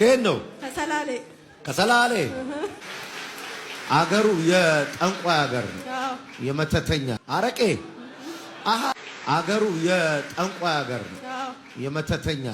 ከየት ነው? ከሰላሌ። ከሰላሌ አገሩ የጠንቋይ አገር ነው። የመተተኛ አረቄ አገሩ የጠንቋይ አገር ነው። የመተተኛ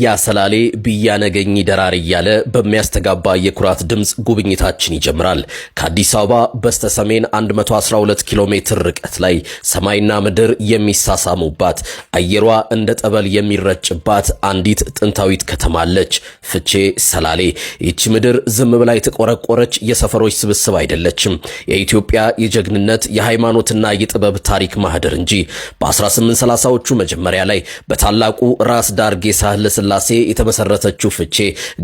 ያሰላሌ ብያነገኝ ደራር እያለ በሚያስተጋባ የኩራት ድምጽ ጉብኝታችን ይጀምራል። ከአዲስ አበባ በስተሰሜን 112 ኪሎ ሜትር ርቀት ላይ ሰማይና ምድር የሚሳሳሙባት አየሯ እንደ ጠበል የሚረጭባት አንዲት ጥንታዊት ከተማ አለች፣ ፍቼ ሰላሌ። ይህች ምድር ዝም ብላ የተቆረቆረች የሰፈሮች ስብስብ አይደለችም። የኢትዮጵያ የጀግንነት የሃይማኖትና የጥበብ ታሪክ ማህደር እንጂ። በ1830ዎቹ መጀመሪያ ላይ በታላቁ ራስ ዳርጌ ሳህለ ስላሴ የተመሰረተችው ፍቼ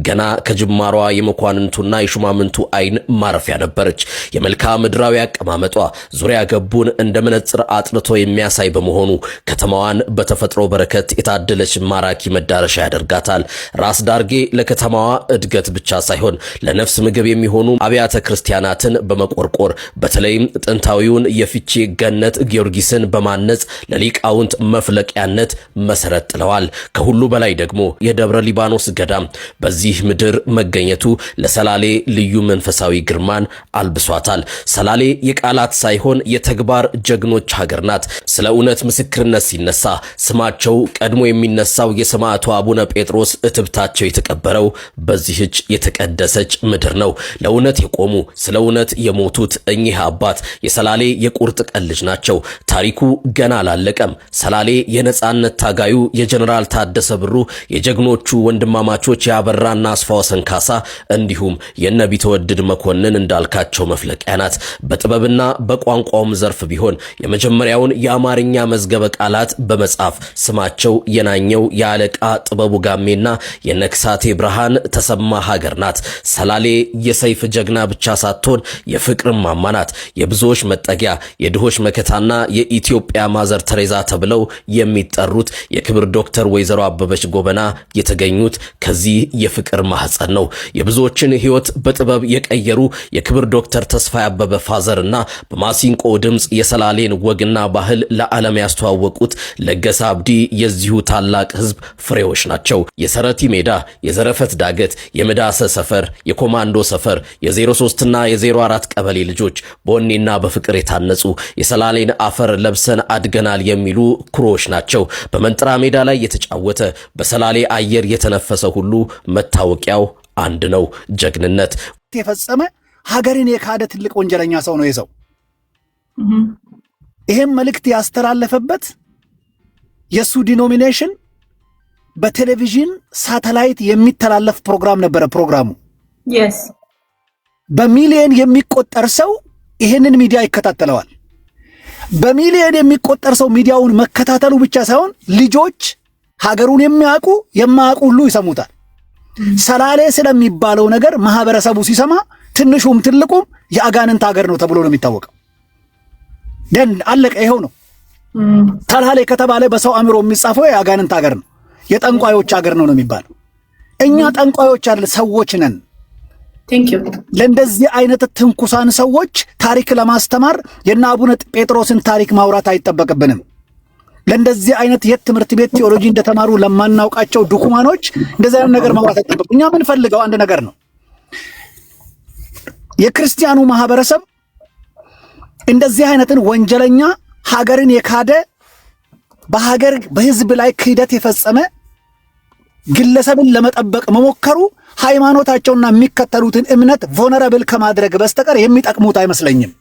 ገና ከጅማሯ የመኳንንቱና የሹማምንቱ አይን ማረፊያ ነበረች። የመልክዓ ምድራዊ አቀማመጧ ዙሪያ ገቡን እንደ መነጽር አጥርቶ የሚያሳይ በመሆኑ ከተማዋን በተፈጥሮ በረከት የታደለች ማራኪ መዳረሻ ያደርጋታል። ራስ ዳርጌ ለከተማዋ እድገት ብቻ ሳይሆን ለነፍስ ምግብ የሚሆኑ አብያተ ክርስቲያናትን በመቆርቆር በተለይም ጥንታዊውን የፍቼ ገነት ጊዮርጊስን በማነጽ ለሊቃውንት መፍለቂያነት መሰረት ጥለዋል። ከሁሉ በላይ ደግሞ የደብረ ሊባኖስ ገዳም በዚህ ምድር መገኘቱ ለሰላሌ ልዩ መንፈሳዊ ግርማን አልብሷታል። ሰላሌ የቃላት ሳይሆን የተግባር ጀግኖች ሀገር ናት። ስለ እውነት ምስክርነት ሲነሳ ስማቸው ቀድሞ የሚነሳው የሰማዕቱ አቡነ ጴጥሮስ እትብታቸው የተቀበረው በዚህች የተቀደሰች ምድር ነው። ለእውነት የቆሙ ስለ እውነት የሞቱት እኚህ አባት የሰላሌ የቁርጥ ቀን ልጅ ናቸው። ታሪኩ ገና አላለቀም። ሰላሌ የነጻነት ታጋዩ የጀነራል ታደሰ ብሩ የጀግኖቹ ወንድማማቾች ያበራና አስፋው ሰንካሳ እንዲሁም የነቢተወድድ መኮንን እንዳልካቸው መፍለቂያ ናት። በጥበብና በቋንቋውም ዘርፍ ቢሆን የመጀመሪያውን የአማርኛ መዝገበ ቃላት በመጻፍ ስማቸው የናኘው የአለቃ ጥበቡ ጋሜና የነክሳቴ ብርሃን ተሰማ ሀገር ናት። ሰላሌ የሰይፍ ጀግና ብቻ ሳትሆን የፍቅር ማማ ናት። የብዙዎች መጠጊያ፣ የድሆች መከታና የኢትዮጵያ ማዘር ተሬዛ ተብለው የሚጠሩት የክብር ዶክተር ወይዘሮ አበበች ጎበና የተገኙት ከዚህ የፍቅር ማህፀን ነው። የብዙዎችን ህይወት በጥበብ የቀየሩ የክብር ዶክተር ተስፋዬ አበበ ፋዘርና በማሲንቆ ድምጽ የሰላሌን ወግና ባህል ለዓለም ያስተዋወቁት ለገሰ አብዲ የዚሁ ታላቅ ህዝብ ፍሬዎች ናቸው። የሰረቲ ሜዳ፣ የዘረፈት ዳገት፣ የመዳሰ ሰፈር፣ የኮማንዶ ሰፈር፣ የ03 እና የ04 ቀበሌ ልጆች በወኔና በፍቅር የታነጹ የሰላሌን አፈር ለብሰን አድገናል የሚሉ ኩሮዎች ናቸው። በመንጥራ ሜዳ ላይ የተጫወተ በሰላሌ አየር የተነፈሰ ሁሉ መታወቂያው አንድ ነው፣ ጀግንነት። የፈጸመ ሀገርን የካደ ትልቅ ወንጀለኛ ሰው ነው የሰው። ይሄም መልእክት ያስተላለፈበት የሱ ዲኖሚኔሽን በቴሌቪዥን ሳተላይት የሚተላለፍ ፕሮግራም ነበረ። ፕሮግራሙ በሚሊዮን የሚቆጠር ሰው ይሄንን ሚዲያ ይከታተለዋል። በሚሊዮን የሚቆጠር ሰው ሚዲያውን መከታተሉ ብቻ ሳይሆን ልጆች ሀገሩን የሚያውቁ የማያውቁ ሁሉ ይሰሙታል። ሰላሌ ስለሚባለው ነገር ማህበረሰቡ ሲሰማ ትንሹም ትልቁም የአጋንንት ሀገር ነው ተብሎ ነው የሚታወቀው። ደን አለቀ። ይሄው ነው። ሰላሌ ከተባለ በሰው አእምሮ የሚጻፈው የአጋንንት ሀገር ነው፣ የጠንቋዮች ሀገር ነው የሚባለው። እኛ ጠንቋዮች አይደል ሰዎች ነን። ለእንደዚህ አይነት ትንኩሳን ሰዎች ታሪክ ለማስተማር የና አቡነ ጴጥሮስን ታሪክ ማውራት አይጠበቅብንም። ለእንደዚህ አይነት የትምህርት ቤት ቴዎሎጂ እንደተማሩ ለማናውቃቸው ዱኩማኖች እንደዚህ አይነት ነገር ማውራት አይጠበቅብንም። እኛ ምን ፈልገው አንድ ነገር ነው። የክርስቲያኑ ማህበረሰብ እንደዚህ አይነትን ወንጀለኛ ሀገርን የካደ በሀገር በህዝብ ላይ ክህደት የፈጸመ ግለሰብን ለመጠበቅ መሞከሩ ሃይማኖታቸውና የሚከተሉትን እምነት ቮነረብል ከማድረግ በስተቀር የሚጠቅሙት አይመስለኝም።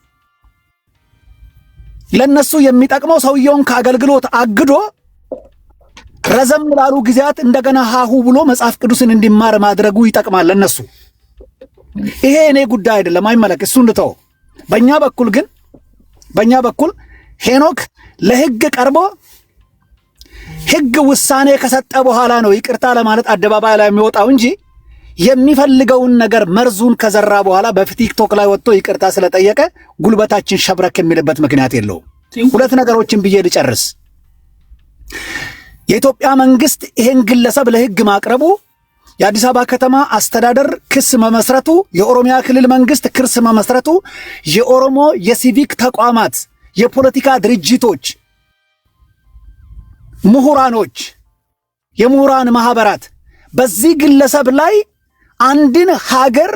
ለነሱ የሚጠቅመው ሰውየውን ከአገልግሎት አግዶ ረዘም ላሉ ጊዜያት እንደገና ሃሁ ብሎ መጽሐፍ ቅዱስን እንዲማር ማድረጉ ይጠቅማል ለነሱ። ይሄ እኔ ጉዳይ አይደለም፣ አይመለክ እሱ እንተው። በእኛ በኩል ሄኖክ ለህግ ቀርቦ ህግ ውሳኔ ከሰጠ በኋላ ነው ይቅርታ ለማለት አደባባይ ላይ የሚወጣው እንጂ የሚፈልገውን ነገር መርዙን ከዘራ በኋላ በቲክቶክ ላይ ወጥቶ ይቅርታ ስለጠየቀ ጉልበታችን ሸብረክ የሚልበት ምክንያት የለውም። ሁለት ነገሮችን ብዬ ልጨርስ። የኢትዮጵያ መንግስት ይሄን ግለሰብ ለህግ ማቅረቡ፣ የአዲስ አበባ ከተማ አስተዳደር ክስ መመስረቱ፣ የኦሮሚያ ክልል መንግስት ክስ መመስረቱ፣ የኦሮሞ የሲቪክ ተቋማት፣ የፖለቲካ ድርጅቶች፣ ምሁራኖች፣ የምሁራን ማህበራት በዚህ ግለሰብ ላይ አንድን ሀገር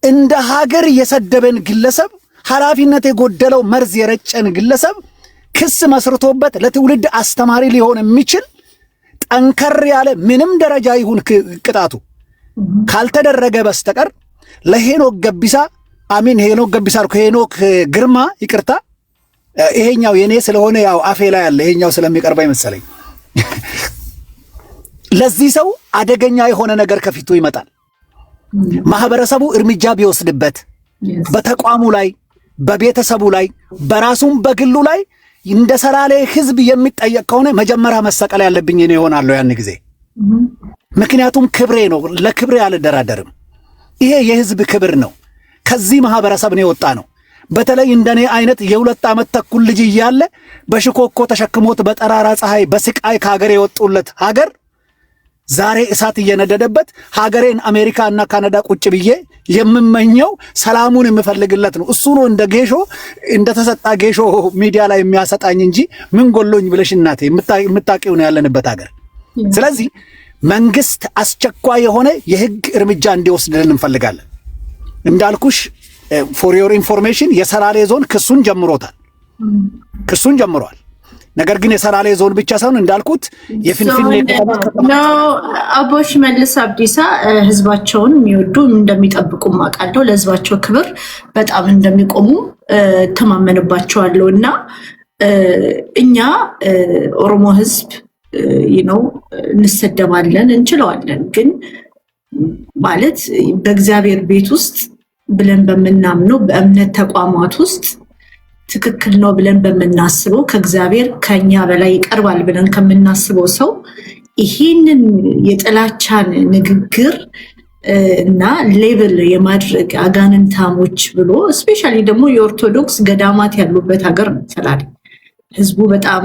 እንደ ሀገር የሰደበን ግለሰብ ኃላፊነት የጎደለው መርዝ የረጨን ግለሰብ ክስ መስርቶበት ለትውልድ አስተማሪ ሊሆን የሚችል ጠንከር ያለ ምንም ደረጃ ይሁን ቅጣቱ ካልተደረገ በስተቀር ለሄኖክ ገቢሳ ሄኖክ ገቢሳ ሄኖክ ግርማ ይቅርታ ይሄኛው የኔ ስለሆነ ያው አፌ ላይ ያለ ይሄኛው ስለሚቀርበኝ መሰለኝ ለዚህ ሰው አደገኛ የሆነ ነገር ከፊቱ ይመጣል። ማህበረሰቡ እርምጃ ቢወስድበት በተቋሙ ላይ በቤተሰቡ ላይ በራሱም በግሉ ላይ እንደ ሰላሌ ህዝብ የሚጠየቅ ከሆነ መጀመሪያ መሰቀል ያለብኝ እኔ እሆናለሁ ያን ጊዜ። ምክንያቱም ክብሬ ነው፣ ለክብሬ አልደራደርም። ይሄ የህዝብ ክብር ነው። ከዚህ ማህበረሰብ ነው የወጣ ነው። በተለይ እንደኔ አይነት የ2 ዓመት ተኩል ልጅ እያለ በሽኮኮ ተሸክሞት በጠራራ ፀሐይ በስቃይ ከሀገር የወጡለት ሀገር ዛሬ እሳት እየነደደበት ሀገሬን አሜሪካና ካናዳ ቁጭ ብዬ የምመኘው ሰላሙን የምፈልግለት ነው። እሱ ነው እንደ ጌሾ እንደተሰጣ ጌሾ ሚዲያ ላይ የሚያሰጣኝ እንጂ ምን ጎሎኝ ብለሽ እናቴ የምታውቂው ነው ያለንበት ሀገር። ስለዚህ መንግስት አስቸኳይ የሆነ የህግ እርምጃ እንዲወስድልን እንፈልጋለን። እንዳልኩሽ ፎር ዮር ኢንፎርሜሽን የሰላሌ ዞን ክሱን ጀምሯል። ነገር ግን የሰላሌ ዞን ብቻ ሳይሆን እንዳልኩት የፍንፍኔ አቦ ሽመልስ አብዲሳ ህዝባቸውን የሚወዱ እንደሚጠብቁ ማቃለው ለህዝባቸው ክብር በጣም እንደሚቆሙ ተማመንባቸዋለሁ እና እኛ ኦሮሞ ህዝብ እንሰደባለን እንችላለን ግን ማለት በእግዚአብሔር ቤት ውስጥ ብለን በመናምነው በእምነት ተቋማት ውስጥ ትክክል ነው ብለን በመናስበው ከእግዚአብሔር ከኛ በላይ ይቀርባል ብለን ከምናስበው ሰው ይሄንን የጥላቻን ንግግር እና ሌብል የማድረግ አጋንንታሞች ብሎ ስፔሻሊ ደግሞ የኦርቶዶክስ ገዳማት ያሉበት ሀገር ነው ሰላሌ። ህዝቡ በጣም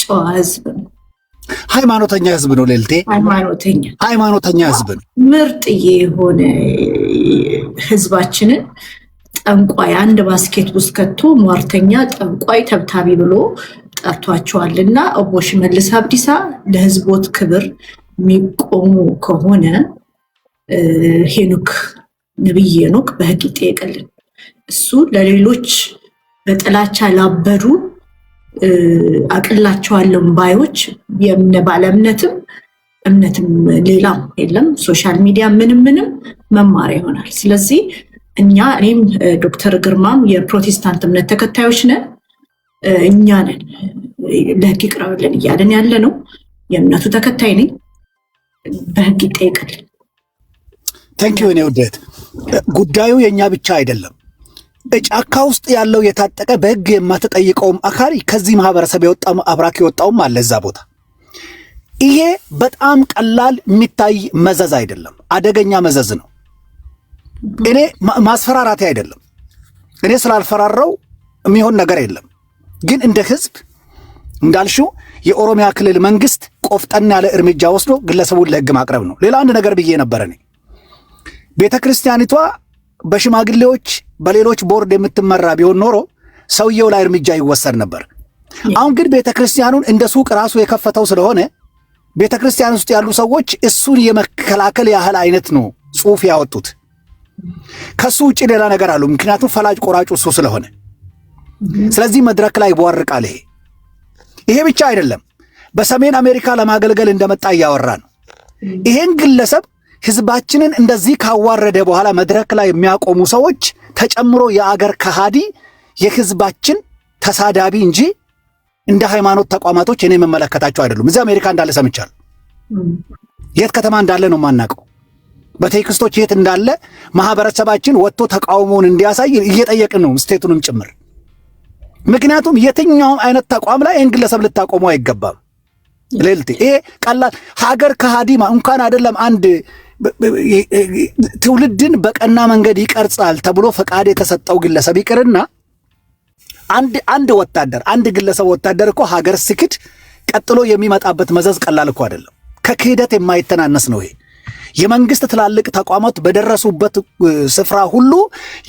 ጨዋ ህዝብ ነው። ሃይማኖተኛ ህዝብ ነው። ሌልቴ ሃይማኖተኛ ህዝብ ነው። ምርጥ የሆነ ህዝባችንን ጠንቋይ አንድ ባስኬት ውስጥ ከቶ ሟርተኛ ጠንቋይ ተብታቢ ብሎ ጠርቷቸዋልና አቦ ሽመልስ አብዲሳ ለህዝቦት ክብር የሚቆሙ ከሆነ ነብይ ሄኖክ በህግ ይጠየቅልን። እሱ ለሌሎች በጥላቻ ላበዱ አቅላቸዋለሁ ባዮች እምነትም ሌላም የለም ሶሻል ሚዲያ ምንም መማሪያ ይሆናል። ስለዚህ እኔም ዶክተር ግርማም የፕሮቴስታንት እምነት ተከታዮች ነን። እኛ ነን ለህግ ይቅረብልን እያለን ያለ ነው። የእምነቱ ተከታይ ነኝ። በህግ ይጠየቅልን። ታንኪዩ እኔ ውደት ጉዳዩ የኛ ብቻ አይደለም። ጫካ ውስጥ ያለው የታጠቀ በህግ የማትጠይቀውም አካል ከዚህ ማህበረሰብ የወጣው አብራክ የወጣውም አለ እዛ ቦታ። ይሄ በጣም ቀላል የሚታይ መዘዝ አይደለም፣ አደገኛ መዘዝ ነው። እኔ ማስፈራራቴ አይደለም። እኔ ስላልፈራራው የሚሆን ነገር የለም። ግን እንደ ህዝብ እንዳልሽው የኦሮሚያ ክልል መንግስት ቆፍጠን ያለ እርምጃ ወስዶ ግለሰቡን ለህግ ማቅረብ ነው። ሌላ አንድ ነገር ብዬ ነበር። እኔ ቤተክርስቲያኒቷ በሽማግሌዎች በሌሎች ቦርድ የምትመራ ቢሆን ኖሮ ሰውየው ላይ እርምጃ ይወሰድ ነበር። አሁን ግን ቤተክርስቲያኑን እንደ ሱቅ ራሱ የከፈተው ስለሆነ ቤተክርስቲያን ውስጥ ያሉ ሰዎች እሱን የመከላከል ያህል አይነት ነው ጽሑፍ ያወጡት። ከሱ ውጭ ሌላ ነገር አሉ። ምክንያቱም ፈላጭ ቆራጩ እሱ ስለሆነ ስለዚህ መድረክ ላይ ይቧርቃል። ይሄ ብቻ አይደለም። በሰሜን አሜሪካ ለማገልገል እንደመጣ እያወራ ነው። ይሄን ግለሰብ ህዝባችንን እንደዚህ ካዋረደ በኋላ መድረክ ላይ የሚያቆሙ ሰዎች ተጨምሮ የአገር ከሃዲ የህዝባችን ተሳዳቢ እንጂ እንደ ሃይማኖት ተቋማቶች እኔ መመለከታቸው አይደሉም። እዚህ አሜሪካ እንዳለ ሰምቻለሁ። የት ከተማ እንዳለ ነው ማናቀው። በቴክስቶች የት እንዳለ ማህበረሰባችን ወጥቶ ተቃውሞውን እንዲያሳይ እየጠየቅን ነው ስቴቱንም ጭምር። ምክንያቱም የትኛውም አይነት ተቋም ላይ ይህን ግለሰብ ልታቆመው አይገባም። ሌልቲ ይሄ ቀላል ሀገር ከሃዲማ እንኳን አይደለም አንድ ትውልድን በቀና መንገድ ይቀርጻል ተብሎ ፈቃድ የተሰጠው ግለሰብ ይቅርና አንድ ወታደር አንድ ግለሰብ ወታደር እኮ ሀገር ሲክድ ቀጥሎ የሚመጣበት መዘዝ ቀላል እኮ አይደለም። ከክህደት የማይተናነስ ነው። ይሄ የመንግስት ትላልቅ ተቋማት በደረሱበት ስፍራ ሁሉ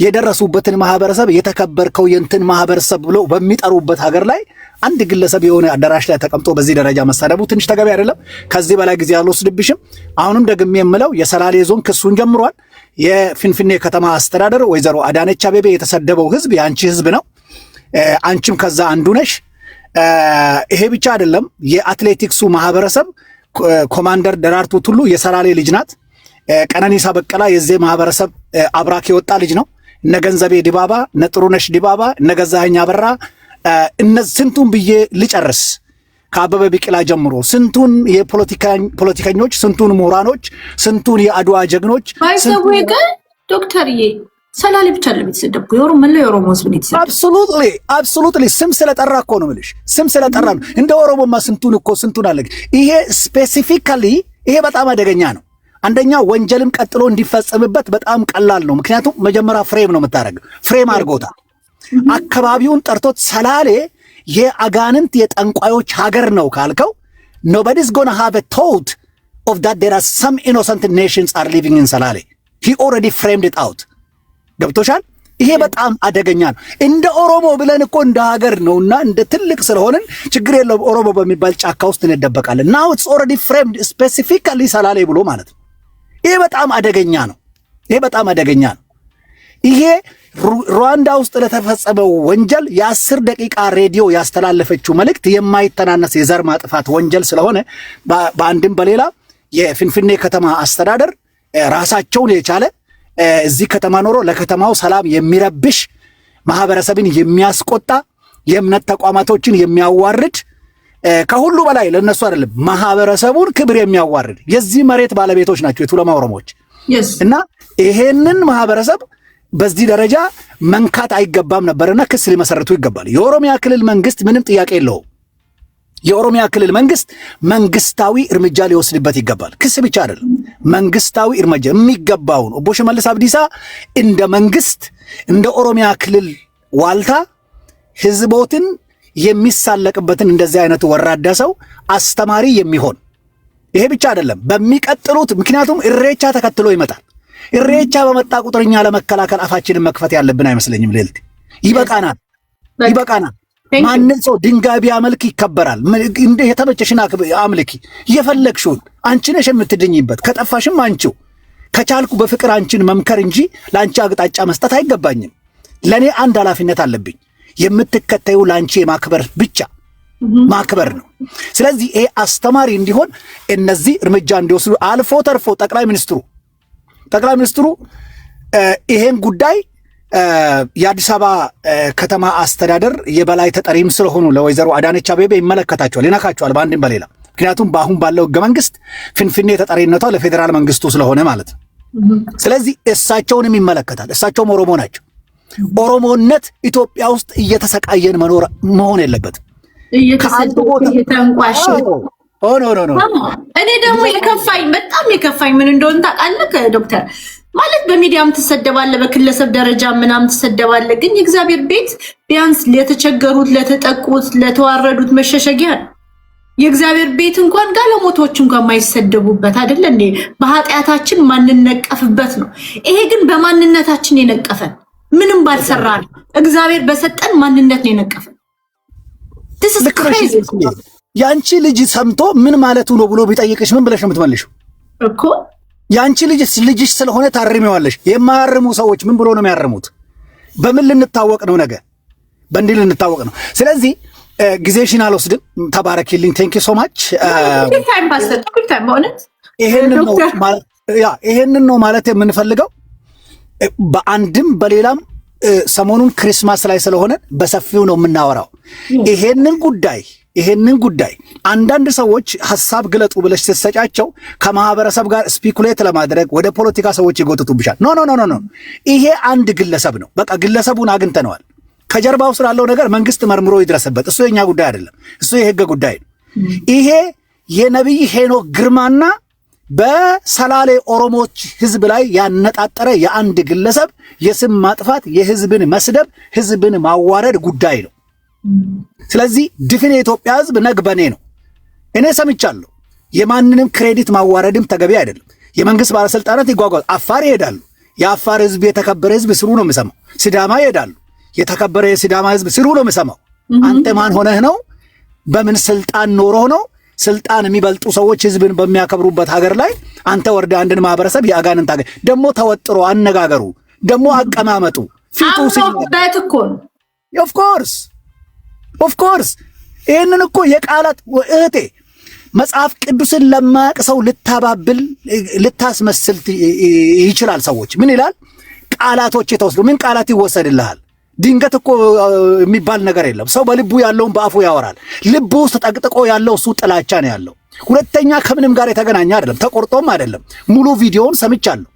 የደረሱበትን ማህበረሰብ የተከበርከው የእንትን ማህበረሰብ ብሎ በሚጠሩበት ሀገር ላይ አንድ ግለሰብ የሆነ አዳራሽ ላይ ተቀምጦ በዚህ ደረጃ መሳደቡ ትንሽ ተገቢ አይደለም። ከዚህ በላይ ጊዜ አልወስድብሽም። አሁንም ደግሜ የምለው የሰላሌ ዞን ክሱን ጀምሯል። የፊንፊኔ ከተማ አስተዳደር ወይዘሮ አዳነች አቤቤ የተሰደበው ህዝብ የአንቺ ህዝብ ነው፣ አንቺም ከዛ አንዱ ነሽ። ይሄ ብቻ አይደለም። የአትሌቲክሱ ማህበረሰብ ኮማንደር ደራርቱ ቱሉ የሰላሌ ልጅ ናት። ቀነኒሳ በቀላ የዚህ ማህበረሰብ አብራክ የወጣ ልጅ ነው። እነ ገንዘቤ ዲባባ፣ እነ ጥሩነሽ ዲባባ፣ እነ ገዛኸኝ አበራ፣ ስንቱን ብዬ ልጨርስ ከአበበ ቢቂላ ጀምሮ ስንቱን የፖለቲከኞች፣ ስንቱን ምሁራኖች፣ ስንቱን የአድዋ ጀግኖች ባይሰው ግን ዶክተርዬ ሰላሌ ብቻ ለምትሰደቡ የኦሮሞ ህዝብ ነው የተሰደቡ። አብሶሉትሊ ስም ስለጠራ እኮ ነው የምልሽ። ስም ስለጠራ ነው። እንደ ኦሮሞማ ስንቱን አለ። ይሄ ስፔሲፊካሊ ይሄ በጣም አደገኛ ነው። አንደኛ ወንጀልም ቀጥሎ እንዲፈጸምበት በጣም ቀላል ነው። ምክንያቱም መጀመሪያ ፍሬም ነው የምታደርገው። ፍሬም አድርጎታል። አካባቢውን ጠርቶት ሰላሌ የአጋንንት የጠንቋዮች ሀገር ነው ካልከው nobody's gonna have a thought of that there are some innocent nations are living in ሰላሌ. He already framed it out. ገብቶሻል? ይሄ በጣም አደገኛ ነው። እንደ ኦሮሞ ብለን እኮ እንደ ሀገር ነውና እንደ ትልቅ ስለሆነን ችግር የለውም ኦሮሞ በሚባል ጫካ ውስጥ እንደበቃለን። now it's already framed specifically ሰላሌ ብሎ ማለት ነው። ይሄ በጣም አደገኛ ነው። ይሄ ሩዋንዳ ውስጥ ለተፈጸመው ወንጀል የ10 ደቂቃ ሬዲዮ ያስተላለፈችው መልእክት የማይተናነስ የዘር ማጥፋት ወንጀል ስለሆነ በአንድም በሌላ የፊንፊኔ ከተማ አስተዳደር ራሳቸውን የቻለ እዚህ ከተማ ኖሮ ለከተማው ሰላም የሚረብሽ ማህበረሰብን የሚያስቆጣ የእምነት ተቋማቶችን የሚያዋርድ ከሁሉ በላይ ለነሱ አይደለም ማህበረሰቡን ክብር የሚያዋርድ የዚህ መሬት ባለቤቶች ናቸው የቱለማ ኦሮሞዎች እና ይሄንን ማህበረሰብ በዚህ ደረጃ መንካት አይገባም ነበርና ክስ ሊመሰርቱ ይገባል። የኦሮሚያ ክልል መንግስት ምንም ጥያቄ የለውም። የኦሮሚያ ክልል መንግስት መንግስታዊ እርምጃ ሊወስድበት ይገባል። ክስ ብቻ አይደለም፣ መንግስታዊ እርምጃ የሚገባውን ኦቦ ሽመልስ አብዲሳ እንደ መንግስት እንደ ኦሮሚያ ክልል ዋልታ ህዝቦትን የሚሳለቅበትን እንደዚህ አይነቱ ወራዳ ሰው አስተማሪ የሚሆን ይሄ ብቻ አይደለም በሚቀጥሉት ምክንያቱም እሬቻ ተከትሎ ይመጣል። እሬቻ በመጣ ቁጥርኛ ለመከላከል አፋችንን መክፈት ያለብን አይመስለኝም። ልልት ይበቃናል። ማንን ሰው ድንጋይ ቢያመልክ ይከበራል። እንደ የተመቸሽና አምልኪ የፈለግሽውን አንቺ ነሽ የምትድኝበት። ከጠፋሽም አንቺው ከቻልኩ በፍቅር አንቺን መምከር እንጂ ለአንቺ አቅጣጫ መስጠት አይገባኝም። ለኔ አንድ ኃላፊነት አለብኝ። የምትከተዩ ለአንቺ የማክበር ብቻ ማክበር ነው። ስለዚህ ይሄ አስተማሪ እንዲሆን እነዚህ እርምጃ እንዲወስዱ አልፎ ተርፎ ጠቅላይ ሚኒስትሩ ይሄን ጉዳይ የአዲስ አበባ ከተማ አስተዳደር የበላይ ተጠሪም ስለሆኑ ለወይዘሮ አዳነች አቤቤ ይመለከታቸዋል፣ ይነካቸዋል በአንድም በሌላ። ምክንያቱም በአሁን ባለው ህገ መንግስት ፍንፍኔ ተጠሪነቷ ለፌዴራል መንግስቱ ስለሆነ ማለት ነው። ስለዚህ እሳቸውንም ይመለከታል። እሳቸውም ኦሮሞ ናቸው። ኦሮሞነት ኢትዮጵያ ውስጥ እየተሰቃየን መሆን የለበትም። እየተንቋሽ እኔ ደግሞ በጣም የከፋኝ ምን እንደሆነ ታውቃለህ ዶክተር? ማለት በሚዲያም ትሰደባለህ፣ በክለሰብ ደረጃ ምናምን ትሰደባለህ። ግን የእግዚአብሔር ቤት ቢያንስ ለተቸገሩት፣ ለተጠቁት፣ ለተዋረዱት መሸሸጊያ ነው። የእግዚአብሔር ቤት እንኳን ጋለሞቶች እንኳን የማይሰደቡበት አይደለ እንዴ? በኃጢአታችን ማንነቀፍበት ነው። ይሄ ግን በማንነታችን የነቀፈን ምንም ባልሰራ ነው። እግዚአብሔር በሰጠን ማንነት ነው የነቀፈን። ያንቺ ልጅ ሰምቶ ምን ማለቱ ነው ብሎ ቢጠይቅሽ ምን ብለሽ ነው የምትመልሺው? እኮ ያንቺ ልጅሽ ስለሆነ ታርሚዋለሽ። የማያርሙ ሰዎች ምን ብሎ ነው የሚያርሙት? በምን ልንታወቅ ነው? ነገ በእንዲህ ልንታወቅ ነው። ስለዚህ ጊዜሽን አልወስድም። ተባረኪልኝ። ቴንክ ዩ ሶ ማች። ይሄንን ነው ማለት የምንፈልገው። በአንድም በሌላም ሰሞኑን ክሪስማስ ላይ ስለሆነ በሰፊው ነው የምናወራው። ይሄንን ጉዳይ አንዳንድ ሰዎች ሐሳብ ግለጡ ብለሽ ስትሰጫቸው ከማህበረሰብ ጋር ስፒኩሌት ለማድረግ ወደ ፖለቲካ ሰዎች ይጎትቱብሻል። ኖ ይሄ አንድ ግለሰብ ነው። በቃ ግለሰቡን አግኝተነዋል። ከጀርባው ስላለው ነገር መንግስት መርምሮ ይድረስበት። እሱ የኛ ጉዳይ አይደለም። እሱ የህግ ጉዳይ ነው። ይሄ የነብይ ሄኖክ ግርማና በሰላሌ ኦሮሞዎች ህዝብ ላይ ያነጣጠረ የአንድ ግለሰብ የስም ማጥፋት፣ የህዝብን መስደብ፣ ህዝብን ማዋረድ ጉዳይ ነው። ስለዚህ ድፍን የኢትዮጵያ ህዝብ ነግበኔ ነው። እኔ ሰምቻለሁ። የማንንም ክሬዲት ማዋረድም ተገቢ አይደለም። የመንግስት ባለስልጣናት ይጓጓሉ። አፋር ይሄዳሉ። የአፋር ህዝብ የተከበረ ህዝብ ስሩ ነው የምሰማው። ሲዳማ ይሄዳሉ። የተከበረ የሲዳማ ህዝብ ስሩ ነው የምሰማው። አንተ ማን ሆነህ ነው? በምን ስልጣን ኖሮ ነው? ስልጣን የሚበልጡ ሰዎች ህዝብን በሚያከብሩበት ሀገር ላይ አንተ ወርደ አንድን ማህበረሰብ የአጋንንት ሀገር ደግሞ ተወጥሮ አነጋገሩ ደግሞ አቀማመጡ ፊቱ ሲበት እኮ ኦፍ ኮርስ ይህንን እኮ የቃላት እህቴ መጽሐፍ ቅዱስን ለማያውቅ ሰው ልታባብል ልታስመስል ይችላል። ሰዎች ምን ይላል? ቃላቶች የተወስዱ ምን ቃላት ይወሰድልሃል? ድንገት እኮ የሚባል ነገር የለም። ሰው በልቡ ያለውን በአፉ ያወራል። ልቡ ውስጥ ጠቅጥቆ ያለው እሱ ጥላቻ ነው ያለው። ሁለተኛ ከምንም ጋር የተገናኘ አይደለም፣ ተቆርጦም አይደለም። ሙሉ ቪዲዮውን ሰምቻለሁ።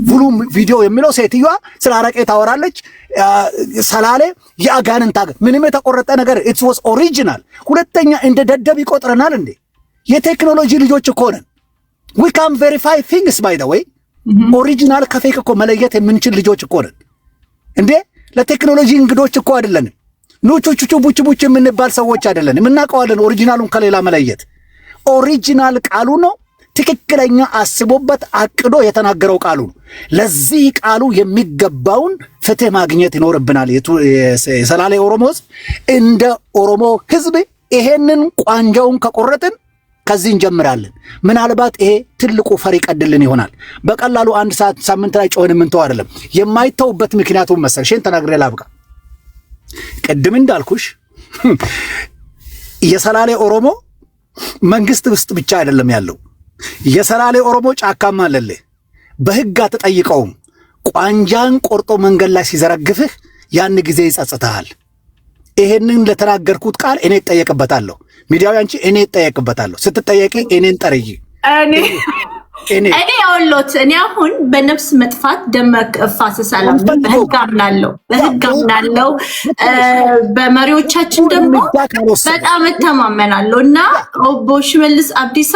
ሙሉ ቪዲዮ የሚለው ሴትዮዋ ስለ አረቄ ታወራለች። ሰላሌ የአጋንንት ሀገር ምንም የተቆረጠ ነገር ኢትስ ዋዝ ኦሪጂናል። ሁለተኛ እንደ ደደብ ይቆጥረናል እንዴ? የቴክኖሎጂ ልጆች እኮ ነን። ዊ ካን ቬሪፋይ ቲንግስ ባይ ዘ ዌይ። ኦሪጂናል ከፌክ እኮ መለየት የምንችል ልጆች እኮ ነን እንዴ? ለቴክኖሎጂ እንግዶች እኮ አይደለንም። ኑቹቹቹ ቡች ቡች የምንባል ሰዎች አይደለንም። እናውቀዋለን ኦሪጂናሉን ከሌላ መለየት። ኦሪጂናል ቃሉ ነው። ትክክለኛ አስቦበት አቅዶ የተናገረው ቃሉ ነው። ለዚህ ቃሉ የሚገባውን ፍትህ ማግኘት ይኖርብናል። የሰላሌ ኦሮሞ ህዝብ እንደ ኦሮሞ ህዝብ ይሄንን ቋንጃውን ከቆረጥን ከዚህ እንጀምራለን። ምናልባት ይሄ ትልቁ ፈር ይቀድልን ይሆናል። በቀላሉ አንድ ሳምንት ላይ ጮህን የምንተው አይደለም። የማይተውበት ምክንያቱም መሰልሽን ተናግሬ ላብቃ። ቅድም እንዳልኩሽ የሰላሌ ኦሮሞ መንግስት ውስጥ ብቻ አይደለም ያለው። የሰላሌ ኦሮሞ ጫካማ አለለ። በህግ አትጠይቀውም። ቋንጃን ቆርጦ መንገድ ላይ ሲዘረግፍህ ያን ጊዜ ይጸጽታል። ይሄንን ለተናገርኩት ቃል እኔ እጠየቅበታለሁ። ሚዲያው አንቺ እኔ እጠየቅበታለሁ። ስትጠየቂ እኔን ጠርይ። እኔ ያውሎት እኔ አሁን በነፍስ መጥፋት ደም መፋሰስ አላምንም። በህግ አምናለሁ። በመሪዎቻችን ደግሞ በጣም እተማመናለሁ እና ኦቦ ሽመልስ አብዲሳ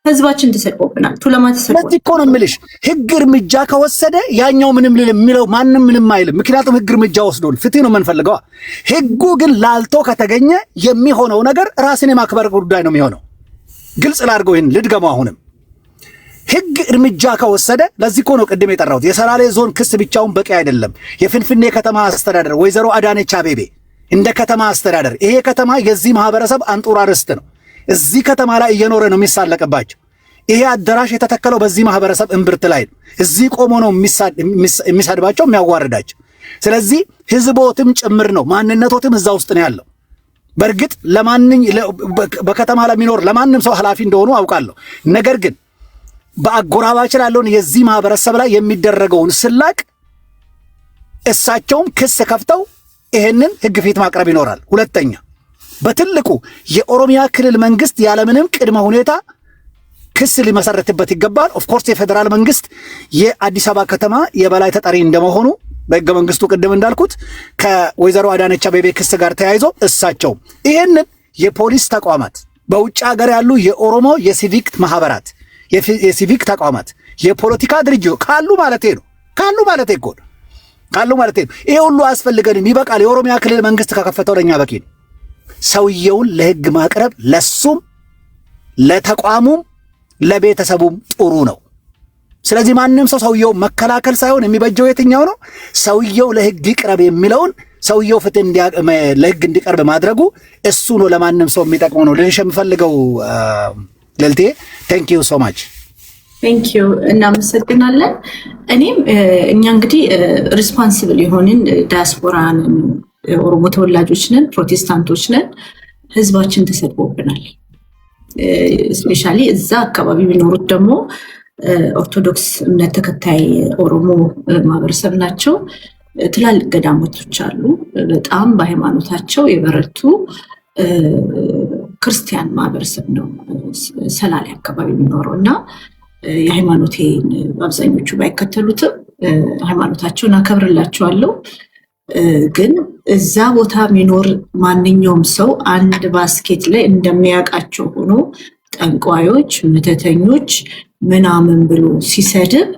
ህዝባችን ተሰድቦብናል። ቱለማ ተሰድቦ እኮ ነው የምልሽ። ህግ እርምጃ ከወሰደ ያኛው ምንም የሚለው ማንም ምንም አይልም። ምክንያቱም ህግ እርምጃ ወስዶል ፍትህ ነው የምንፈልገው። ህጉ ግን ላልቶ ከተገኘ የሚሆነው ነገር ራስን የማክበር ጉዳይ ነው የሚሆነው። ግልጽ ላድርገው፣ ይህን ልድገመው። አሁንም ህግ እርምጃ ከወሰደ ለዚህ እኮ ነው ቅድም የጠራሁት። የሰላሌ ዞን ክስ ብቻውን በቂ አይደለም። የፍንፍኔ ከተማ አስተዳደር ወይዘሮ አዳነች አቤቤ እንደ ከተማ አስተዳደር ይሄ ከተማ የዚህ ማህበረሰብ አንጡራ ርስት ነው። እዚህ ከተማ ላይ እየኖረ ነው የሚሳለቅባቸው። ይሄ አዳራሽ የተተከለው በዚህ ማህበረሰብ እምብርት ላይ ነው። እዚህ ቆሞ ነው የሚሳድባቸው የሚያዋርዳቸው። ስለዚህ ህዝቦትም ጭምር ነው፣ ማንነቶትም እዛ ውስጥ ነው ያለው። በእርግጥ በከተማ ለሚኖር ለማንም ሰው ኃላፊ እንደሆኑ አውቃለሁ። ነገር ግን በአጎራባች ላለውን የዚህ ማህበረሰብ ላይ የሚደረገውን ስላቅ እሳቸውም ክስ ከፍተው ይሄንን ህግ ፊት ማቅረብ ይኖራል። ሁለተኛ በትልቁ የኦሮሚያ ክልል መንግስት ያለምንም ቅድመ ሁኔታ ክስ ሊመሰረትበት ይገባል። ኦፍ ኮርስ የፌደራል መንግስት የአዲስ አበባ ከተማ የበላይ ተጠሪ እንደመሆኑ በህገ መንግስቱ ቅድም እንዳልኩት ከወይዘሮ አዳነች አቤቤ ክስ ጋር ተያይዞ እሳቸው ይሄንን የፖሊስ ተቋማት፣ በውጭ ሀገር ያሉ የኦሮሞ የሲቪክ ማህበራት፣ የሲቪክ ተቋማት፣ የፖለቲካ ድርጅቶች ካሉ ማለት ነው ይሄ ሁሉ አያስፈልገንም፣ ይበቃል። የኦሮሚያ ክልል መንግስት ከከፈተው ለኛ በቂ ነው። ሰውየውን ለህግ ማቅረብ ለሱም ለተቋሙም ለቤተሰቡም ጥሩ ነው። ስለዚህ ማንም ሰውየው መከላከል ሳይሆን የሚበጀው የትኛው ነው? ሰውየው ለህግ ይቅረብ የሚለውን ሰውየው ፍትህ ለህግ እንዲቀርብ ማድረጉ እሱ ነው ለማንም ሰው የሚጠቅመው ነው ልልሽ የምፈልገው። ልልቴ ቴንክ ዩ ሶ ማች። ቴንክ ዩ እናመሰግናለን። እኔም እኛ እንግዲህ ሪስፖንሲብል የሆንን ዲያስፖራን ኦሮሞ ተወላጆች ነን፣ ፕሮቴስታንቶች ነን። ህዝባችን ተሰድቦብናል። ስፔሻሊ እዛ አካባቢ የሚኖሩት ደግሞ ኦርቶዶክስ እምነት ተከታይ ኦሮሞ ማህበረሰብ ናቸው። ትላልቅ ገዳሞቶች አሉ። በጣም በሃይማኖታቸው የበረቱ ክርስቲያን ማህበረሰብ ነው ሰላሌ አካባቢ የሚኖረው እና የሃይማኖቴን አብዛኞቹ ባይከተሉትም ሃይማኖታቸውን አከብርላቸዋለሁ። ግን እዛ ቦታ የሚኖር ማንኛውም ሰው አንድ ባስኬት ላይ እንደሚያውቃቸው ሆኖ ጠንቋዮች፣ መተተኞች ምናምን ብሎ ሲሰድብ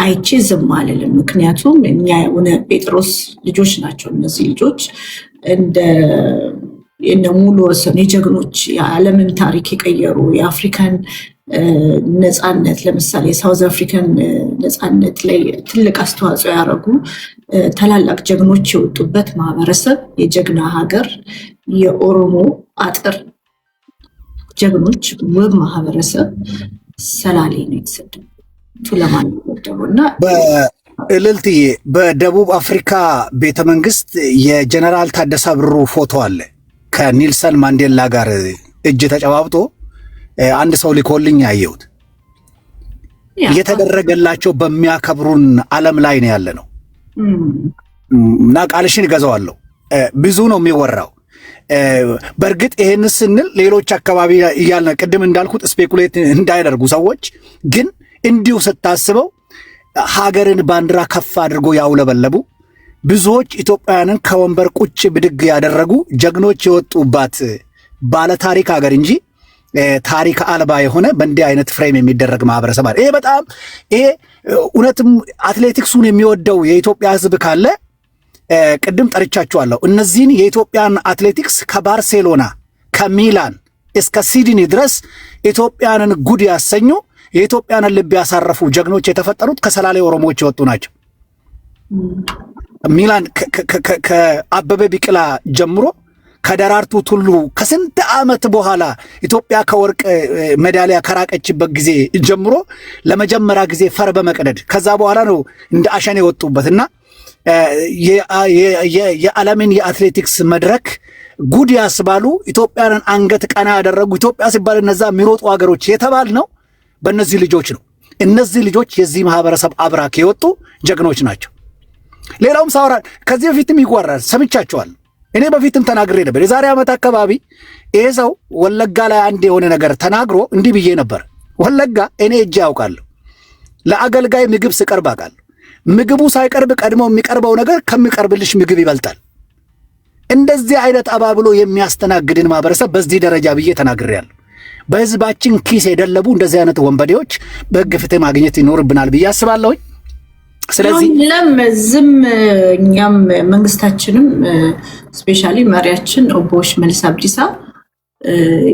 አይቼ ዝም አልልም። ምክንያቱም እኛ የሆነ ጴጥሮስ ልጆች ናቸው እነዚህ ልጆች እንደ ሙሉ ወሰን የጀግኖች የዓለምን ታሪክ የቀየሩ የአፍሪካን ነፃነት ለምሳሌ ሳውዝ አፍሪካን ነፃነት ላይ ትልቅ አስተዋጽኦ ያደረጉ ታላላቅ ጀግኖች የወጡበት ማህበረሰብ የጀግና ሀገር የኦሮሞ አጥር ጀግኖች ውብ ማህበረሰብ ሰላሌ ነው የተሰደው ቱለማን ደውና በእልልትዬ በደቡብ አፍሪካ ቤተመንግስት የጀነራል ታደሰ ብሩ ፎቶ አለ ከኒልሰን ማንዴላ ጋር እጅ ተጨባብጦ አንድ ሰው ሊኮልኝ ያየሁት እየተደረገላቸው በሚያከብሩን ዓለም ላይ ነው ያለ ነው እና ቃልሽን እገዛዋለሁ። ብዙ ነው የሚወራው። በእርግጥ ይሄን ስንል ሌሎች አካባቢ እያልን ቅድም እንዳልኩት ስፔኩሌት እንዳይደርጉ ሰዎች ግን እንዲሁ ስታስበው ሀገርን ባንዲራ ከፍ አድርጎ ያውለበለቡ ብዙዎች ኢትዮጵያውያንን ከወንበር ቁጭ ብድግ ያደረጉ ጀግኖች የወጡባት ባለታሪክ ሀገር እንጂ ታሪክ አልባ የሆነ በእንዲህ አይነት ፍሬም የሚደረግ ማህበረሰብ አለ። ይሄ በጣም ይሄ እውነትም አትሌቲክሱን የሚወደው የኢትዮጵያ ሕዝብ ካለ ቅድም ጠርቻቸዋለሁ። እነዚህን የኢትዮጵያን አትሌቲክስ ከባርሴሎና ከሚላን እስከ ሲድኒ ድረስ ኢትዮጵያንን ጉድ ያሰኙ የኢትዮጵያንን ልብ ያሳረፉ ጀግኖች የተፈጠሩት ከሰላሌ ኦሮሞዎች የወጡ ናቸው። ሚላን ከአበበ ቢቅላ ጀምሮ ከደራርቱ ቱሉ ከስንት ዓመት በኋላ ኢትዮጵያ ከወርቅ ሜዳሊያ ከራቀችበት ጊዜ ጀምሮ ለመጀመሪያ ጊዜ ፈር በመቅደድ ከዛ በኋላ ነው እንደ አሸን የወጡበትና የዓለምን የአትሌቲክስ መድረክ ጉድ ያስባሉ ኢትዮጵያንን አንገት ቀና ያደረጉ ኢትዮጵያ ሲባል እነዛ የሚሮጡ ሀገሮች የተባል ነው በእነዚህ ልጆች ነው። እነዚህ ልጆች የዚህ ማህበረሰብ አብራክ የወጡ ጀግኖች ናቸው። ሌላውም ሳወራ ከዚህ በፊትም ይጓራል ሰምቻቸዋል። እኔ በፊትም ተናግሬ ነበር። የዛሬ ዓመት አካባቢ ይሄ ሰው ወለጋ ላይ አንድ የሆነ ነገር ተናግሮ እንዲህ ብዬ ነበር። ወለጋ እኔ እጄ ያውቃለሁ። ለአገልጋይ ምግብ ስቀርብ አውቃለሁ። ምግቡ ሳይቀርብ ቀድሞ የሚቀርበው ነገር ከሚቀርብልሽ ምግብ ይበልጣል። እንደዚህ አይነት አባብሎ የሚያስተናግድን ማህበረሰብ በዚህ ደረጃ ብዬ ተናግሬያለሁ። በህዝባችን ኪስ የደለቡ እንደዚህ አይነት ወንበዴዎች በህግ ፍትህ ማግኘት ይኖርብናል ብዬ አስባለሁ። ስለዚህ ዝም እኛም መንግስታችንም ስፔሻሊ መሪያችን ኦቦ ሽመልስ አብዲሳ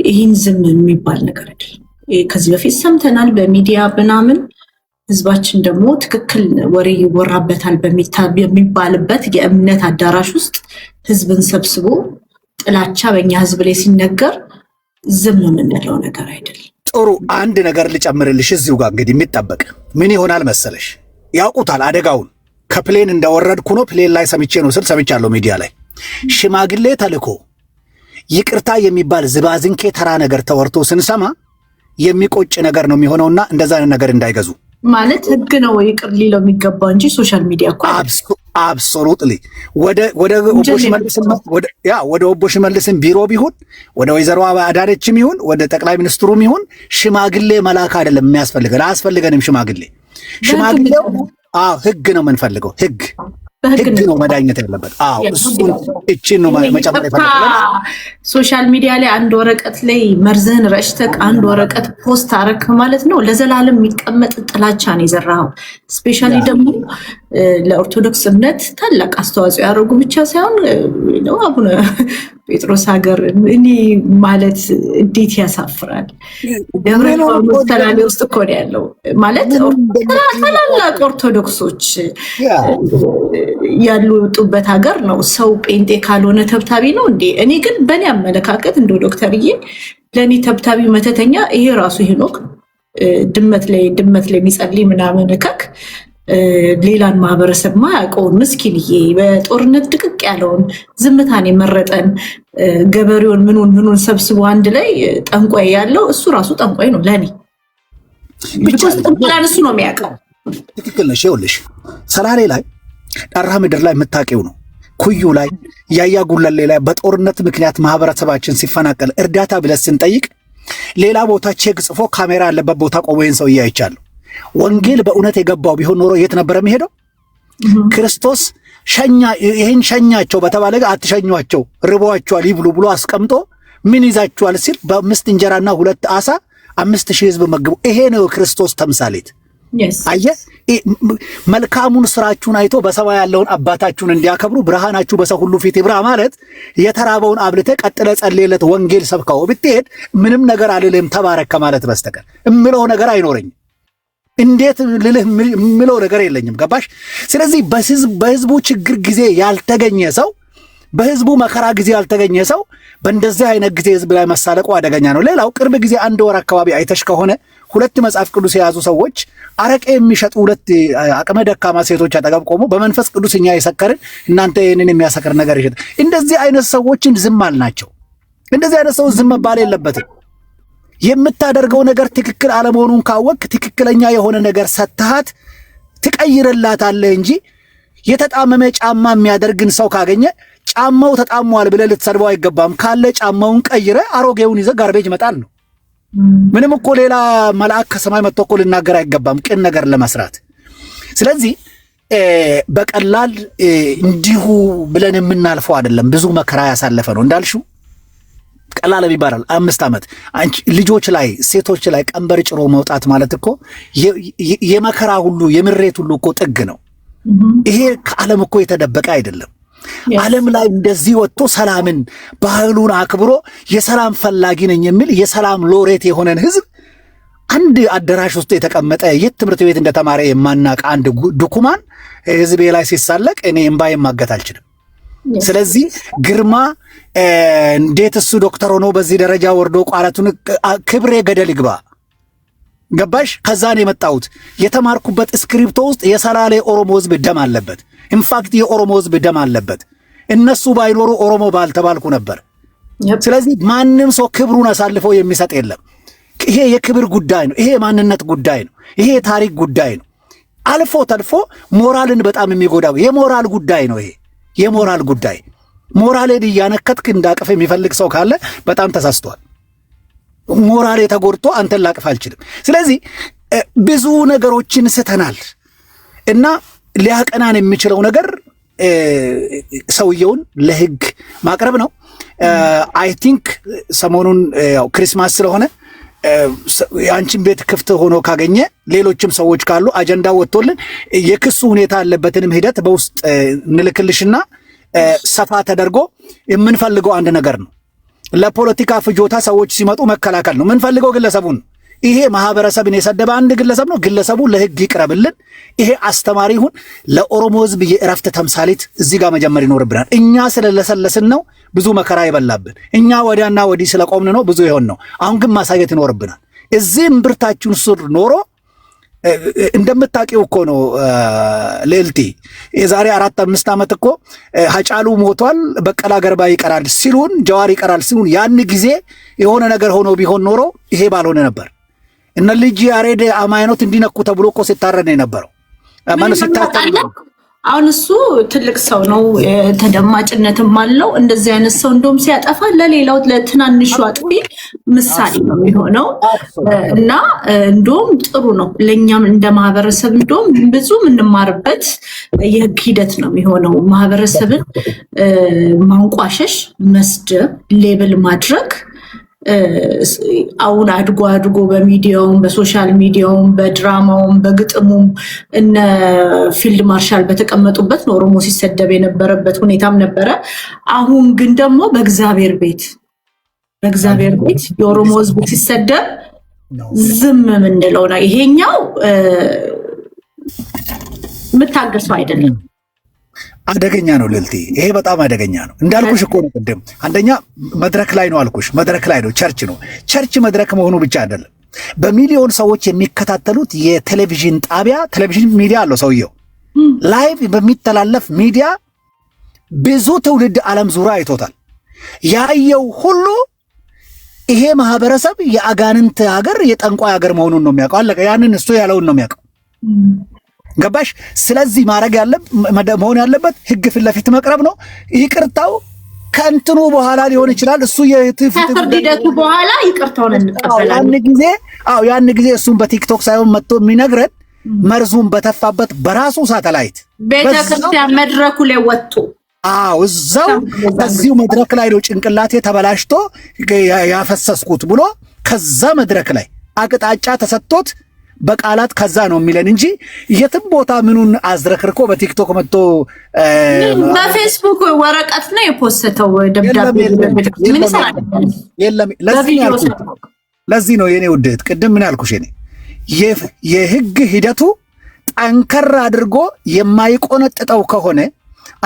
ይህን ዝም የሚባል ነገር አይደለም። ከዚህ በፊት ሰምተናል በሚዲያ ምናምን። ህዝባችን ደግሞ ትክክል ወሬ ይወራበታል በሚባልበት የእምነት አዳራሽ ውስጥ ህዝብን ሰብስቦ ጥላቻ በእኛ ህዝብ ላይ ሲነገር ዝም የምንለው ነገር አይደለም። ጥሩ አንድ ነገር ልጨምርልሽ እዚሁ ጋር እንግዲህ የሚጠበቅ ምን ይሆናል መሰለሽ፣ ያውቁታል አደጋውን። ከፕሌን እንደወረድኩ ነው ፕሌን ላይ ሰምቼ ነው ስል ሰምቻለሁ ሚዲያ ላይ ሽማግሌ ተልኮ ይቅርታ የሚባል ዝባዝንኬ ተራ ነገር ተወርቶ ስንሰማ የሚቆጭ ነገር ነው የሚሆነውና እንደዛ አይነት ነገር እንዳይገዙ ማለት ህግ ነው ይቅር ሊለው የሚገባው እንጂ ሶሻል ሚዲያ እኮ አብሶሉትሊ ወደ ኦቦ ሽመልስም ቢሮ ቢሆን ወደ ወይዘሮ አዳነችም ይሁን ወደ ጠቅላይ ሚኒስትሩም ይሁን ሽማግሌ መላክ አይደለም የሚያስፈልገን። አያስፈልገንም ሽማግሌው ህግ ነው የምንፈልገው። ህግ ነው መዳኘት ያለበት። እቺን ነው መጨመር ይፈልጋል። ሶሻል ሚዲያ ላይ አንድ ወረቀት ላይ መርዝህን ረጭተህ አንድ ወረቀት ፖስት አረክ ማለት ነው ለዘላለም የሚቀመጥ ጥላቻ ነው የዘራኸው። ስፔሻሊ ደግሞ ለኦርቶዶክስ እምነት ታላቅ አስተዋጽኦ ያደረጉ ብቻ ሳይሆን ነው አቡነ ጴጥሮስ ሀገር እኔ ማለት እንዴት ያሳፍራል። ደብረ ሊባኖስ ተላሌ ውስጥ እኮ ነው ያለው ማለት ታላላቅ ኦርቶዶክሶች ያሉበት ሀገር ነው። ሰው ጴንጤ ካልሆነ ተብታቢ ነው እንዴ? እኔ ግን በእኔ አመለካከት እንደ ዶክተርዬ ለእኔ ተብታቢ መተተኛ ይሄ ራሱ ሄኖክ ድመት ላይ የሚጸልይ ምናምን እከክ ሌላን ማህበረሰብ ማያውቀውን ምስኪንዬ በጦርነት ድቅቅ ያለውን ዝምታን የመረጠን ገበሬውን ምኑን ሰብስቦ አንድ ላይ ጠንቋይ ያለው እሱ ራሱ ጠንቋይ ነው ለኔ። ብቻ ጠንቋይ እሱ ነው የሚያውቀው። ትክክል ነሽ። ይኸውልሽ ሰላሌ ላይ ጠራ ምድር ላይ የምታውቂው ነው። ኩዩ ላይ ያያ ጉለሌ ላይ በጦርነት ምክንያት ማህበረሰባችን ሲፈናቀል እርዳታ ብለን ስንጠይቅ ሌላ ቦታ ቼክ ጽፎ ካሜራ ያለበት ቦታ ቆሞ ይህን ሰው እያይቻለሁ። ወንጌል በእውነት የገባው ቢሆን ኖሮ የት ነበር የሚሄደው? ክርስቶስ ይህን ሸኛቸው በተባለ አትሸኟቸው ርቧቸዋል ይብሉ ብሎ አስቀምጦ ምን ይዛችኋል ሲል በ5 እንጀራና 2 ዓሣ 5,000 ህዝብ መግቡ። ይሄ ነው ክርስቶስ ተምሳሌት። አየህ መልካሙን ስራችሁን አይቶ በሰማይ ያለውን አባታችሁን እንዲያከብሩ ብርሃናችሁ በሰው ሁሉ ፊት ይብራ ማለት የተራበውን አብልተ ቀጥለ ጸልየለት ወንጌል ሰብከው ብትሄድ ምንም ነገር አልልም ተባረክ ማለት በስተቀር እምለው ነገር አይኖርኝም። እንዴት ልልህ እምለው ነገር የለኝም። ገባሽ? ስለዚህ በህዝቡ ችግር ጊዜ ያልተገኘ ሰው በህዝቡ መከራ ጊዜ ያልተገኘ ሰው በእንደዚህ አይነት ጊዜ ህዝብ ላይ መሳለቁ አደገኛ ነው። ሌላው ቅርብ ጊዜ 1 ወር አካባቢ አይተሽ ከሆነ 2 መጽሐፍ ቅዱስ የያዙ ሰዎች አረቄ የሚሸጡ 2 አቅመ ደካማ ሴቶች አጠገብ ቆሞ በመንፈስ ቅዱስ እኛ የሰከርን እናንተ ይህንን የሚያሰክር ነገር ይሸጥ። እንደዚህ አይነት ሰዎችን ዝም አልናቸው። እንደዚህ አይነት ሰው ዝም መባል የለበትም። የምታደርገው ነገር ትክክል አለመሆኑን ካወቅ ትክክለኛ የሆነ ነገር ሰጥተሃት ትቀይርላታለህ እንጂ የተጣመመ ጫማ የሚያደርግን ሰው ካገኘ ጫማው ተጣሟል ብለህ ልትሰድበው አይገባም። ካለ ጫማውን ቀይረ አሮጌውን ይዘህ ጋርቤጅ መጣል ነው። ምንም እኮ ሌላ መልአክ ከሰማይ መጥቶ እኮ ልናገር አይገባም ቅን ነገር ለመስራት። ስለዚህ በቀላል እንዲሁ ብለን የምናልፈው አይደለም። ብዙ መከራ ያሳለፈ ነው እንዳልሽው ቀላል ይባላል። 5 ዓመት አንቺ ልጆች ላይ ሴቶች ላይ ቀንበር ጭሮ መውጣት ማለት እኮ የመከራ ሁሉ የምሬት ሁሉ እኮ ጥግ ነው። ይሄ ከዓለም እኮ የተደበቀ አይደለም። ዓለም ላይ እንደዚህ ወጥቶ ሰላምን ባህሉን አክብሮ የሰላም ፈላጊ ነኝ የሚል የሰላም ሎሬት የሆነን ህዝብ አንድ አዳራሽ ውስጥ የተቀመጠ የት ትምህርት ቤት እንደተማረ የማናቅ አንድ ዱኩማን ህዝቤ ላይ ሲሳለቅ እኔ እምባዬ ማገት አልችልም። ስለዚህ ግርማ እንዴት እሱ ዶክተር ሆኖ በዚህ ደረጃ ወርዶ ቋላቱን ክብሬ ገደል ይግባ። ገባሽ? ከዛን የመጣሁት የተማርኩበት ስክሪፕቶ ውስጥ የሰላሌ ኦሮሞ ህዝብ ደም አለበት። ኢንፋክት የኦሮሞ ህዝብ ደም አለበት። እነሱ ባይኖሩ ኦሮሞ ባልተባልኩ ነበር። ስለዚህ ማንም ሰው ክብሩን አሳልፎ የሚሰጥ የለም። ይሄ የክብር ጉዳይ ነው። ይሄ የማንነት ጉዳይ ነው። ይሄ የታሪክ ጉዳይ ነው። አልፎ ተልፎ ሞራልን በጣም የሚጎዳው የሞራል ጉዳይ ነው። ይሄ የሞራል ጉዳይ ሞራልን እያነከትክ እንዳቅፍ የሚፈልግ ሰው ካለ በጣም ተሳስቷል። ሞራል የተጎድቶ አንተን ላቅፍ አልችልም። ስለዚህ ብዙ ነገሮችን ስተናል እና ሊያቀናን የሚችለው ነገር ሰውየውን ለህግ ማቅረብ ነው። አይ ቲንክ ሰሞኑን ያው ክሪስማስ ስለሆነ የአንቺን ቤት ክፍት ሆኖ ካገኘ ሌሎችም ሰዎች ካሉ አጀንዳ ወጥቶልን የክሱ ሁኔታ ያለበትንም ሂደት በውስጥ እንልክልሽና ሰፋ ተደርጎ የምንፈልገው አንድ ነገር ነው። ለፖለቲካ ፍጆታ ሰዎች ሲመጡ መከላከል ነው የምንፈልገው ግለሰቡን። ይሄ ማህበረሰብን የሰደበ አንድ ግለሰብ ነው። ግለሰቡ ለህግ ይቅረብልን። ይሄ አስተማሪ ይሁን። ለኦሮሞ ህዝብ የእረፍት ተምሳሌት እዚህ ጋር መጀመር ይኖርብናል። እኛ ስለለሰለስን ነው ብዙ መከራ ይበላብን። እኛ ወዲያና ወዲህ ስለቆምን ነው ብዙ ይሆን ነው። አሁን ግን ማሳየት ይኖርብናል። እዚህ እምብርታችን ስር ኖሮ እንደምታውቂው እኮ ነው ሌልቲ የዛሬ 4-5 ዓመት እኮ ሀጫሉ ሞቷል፣ በቀላ ገርባ ይቀራል ሲሉን፣ ጀዋር ይቀራል ሲሉን ያን ጊዜ የሆነ ነገር ሆኖ ቢሆን ኖሮ ይሄ ባልሆነ ነበር። እነ ልጅ ያሬድ አማይኖት እንዲነኩ ተብሎ እኮ ሲታረድ ነው የነበረው። ማነው ሲታረድ? አሁን እሱ ትልቅ ሰው ነው፣ ተደማጭነትም አለው። እንደዚህ አይነት ሰው እንደውም ሲያጠፋ ለሌላው ለትናንሹ አጥፊ ምሳሌ ነው የሚሆነው እና እንደውም ጥሩ ነው ለኛም እንደ ማህበረሰብ እንደውም ብዙ የምንማርበት የህግ ሂደት ነው የሚሆነው። ማህበረሰብን ማንቋሸሽ፣ መስደብ፣ ሌብል ማድረግ አሁን አድጎ በሚዲያውም በሶሻል ሚዲያውም በድራማውም በግጥሙም እነ ፊልድ ማርሻል በተቀመጡበት ነው ኦሮሞ ሲሰደብ የነበረበት ሁኔታም ነበረ። አሁን ግን ደግሞ በእግዚአብሔር ቤት የኦሮሞ ህዝብ ሲሰደብ ዝም ምንለው ነው። ይሄኛው የምታገሰው አይደለም። አደገኛ ነው ልልቲ። ይሄ በጣም አደገኛ ነው። እንዳልኩሽ እኮ ነው ቅድም። አንደኛ መድረክ ላይ ነው አልኩሽ። መድረክ ላይ ነው፣ ቸርች ነው። ቸርች መድረክ መሆኑ ብቻ አይደለም። በሚሊዮን ሰዎች የሚከታተሉት የቴሌቪዥን ጣቢያ ቴሌቪዥን ሚዲያ አለው ሰውየው። ላይቭ በሚተላለፍ ሚዲያ ብዙ ትውልድ ዓለም ዙሪያ አይቶታል። ያየው ሁሉ ይሄ ማህበረሰብ የአጋንንት ሀገር የጠንቋይ ሀገር መሆኑን ነው የሚያውቀው። አለቀ። ያንን እሱ ያለውን ነው የሚያውቀው። ገባሽ? ስለዚህ ማድረግ መሆን ያለበት ህግ ፊት ለፊት መቅረብ ነው። ይቅርታው ከእንትኑ በኋላ ሊሆን ይችላል። እሱ የፍርድ ሂደቱ በኋላ ይቅርታውን እንቀበላለን። ያን ጊዜ እሱን በቲክቶክ ሳይሆን መጥቶ የሚነግረን መርዙን በተፋበት በራሱ ሳተላይት ቤተክርስቲያን መድረኩ ላይ ወጥቶ እዛው ከዚሁ መድረክ ላይ ነው ጭንቅላቴ ተበላሽቶ ያፈሰስኩት ብሎ ከዛ መድረክ ላይ አቅጣጫ ተሰጥቶት በቃላት ከዛ ነው የሚለን እንጂ የትም ቦታ ምኑን አዝረክርኮ በቲክቶክ መጥቶ በፌስቡክ ወረቀት ነው የፖስተው ደብዳቤ ምን ይሰራል? የለም። ለዚህ ነው የኔ ውድት ቅድም ምን ያልኩሽ እኔ የህግ ሂደቱ ጠንከር አድርጎ የማይቆነጥጠው ከሆነ